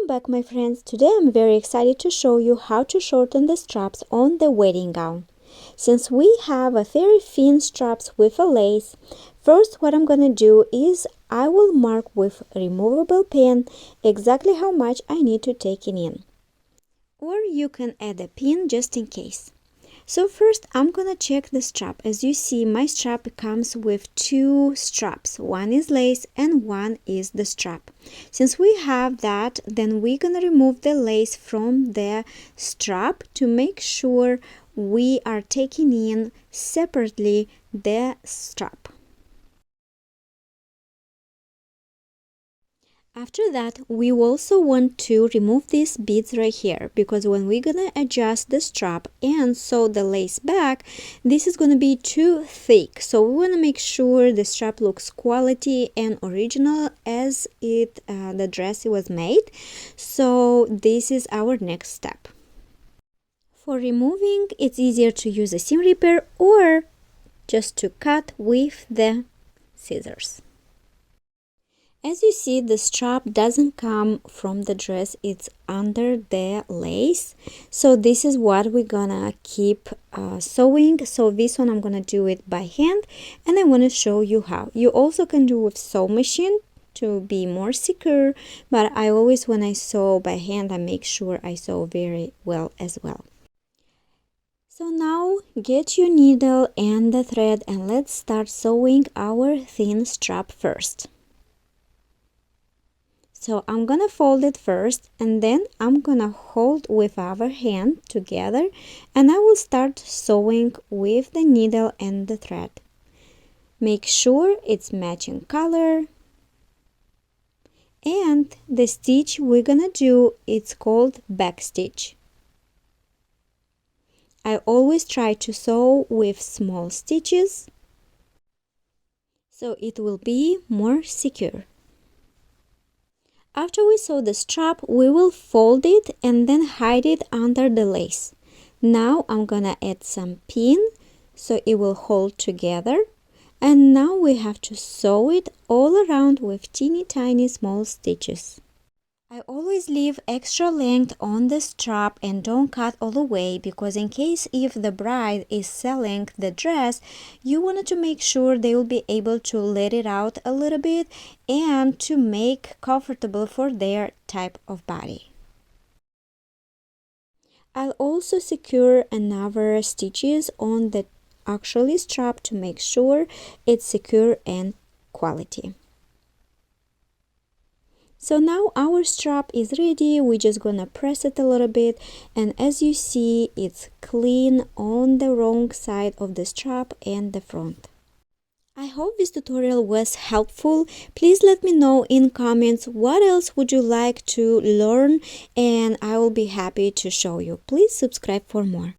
Welcome back, my friends. Today I'm very excited to show you how to shorten the straps on the wedding gown. Since we have a very thin straps with a lace, first what I'm gonna do is I will mark with a removable pen exactly how much I need to take it in. Or you can add a pin just in case. So first I'm gonna check the strap. As you see, my strap comes with two straps. One is lace and one is the strap. Since we have that, then we're gonna remove the lace from the strap to make sure we are taking in separately the strap. After that, we also want to remove these beads right here, because when we're gonna adjust the strap and sew the lace back, this is gonna be too thick. So we wanna make sure the strap looks quality and original as the dress was made. So this is our next step. For removing, it's easier to use a seam ripper or just to cut with the scissors. As you see, the strap doesn't come from the dress, it's under the lace. So this is what we're gonna keep sewing. So this one I'm gonna do it by hand, and I want to show you how. You also can do with sew machine to be more secure, but I always, when I sew by hand, I make sure I sew very well as well. So now get your needle and the thread and let's start sewing our thin strap first. So I'm gonna fold it first, and then I'm gonna hold with our hand together, and I will start sewing with the needle and the thread. Make sure it's matching color. And the stitch we're gonna do, it's called back stitch. I always try to sew with small stitches, so it will be more secure. After we sew the strap, we will fold it and then hide it under the lace. Now I'm gonna add some pin so it will hold together. And now we have to sew it all around with teeny tiny small stitches. I always leave extra length on the strap and don't cut all the way, because in case if the bride is selling the dress, you wanted to make sure they will be able to let it out a little bit and to make comfortable for their type of body. I'll also secure another stitches on the actually strap to make sure it's secure and quality. So now our strap is ready. We're just gonna press it a little bit, and as you see, it's clean on the wrong side of the strap and the front. I hope this tutorial was helpful. Please let me know in comments what else would you like to learn, and I will be happy to show you. Please subscribe for more.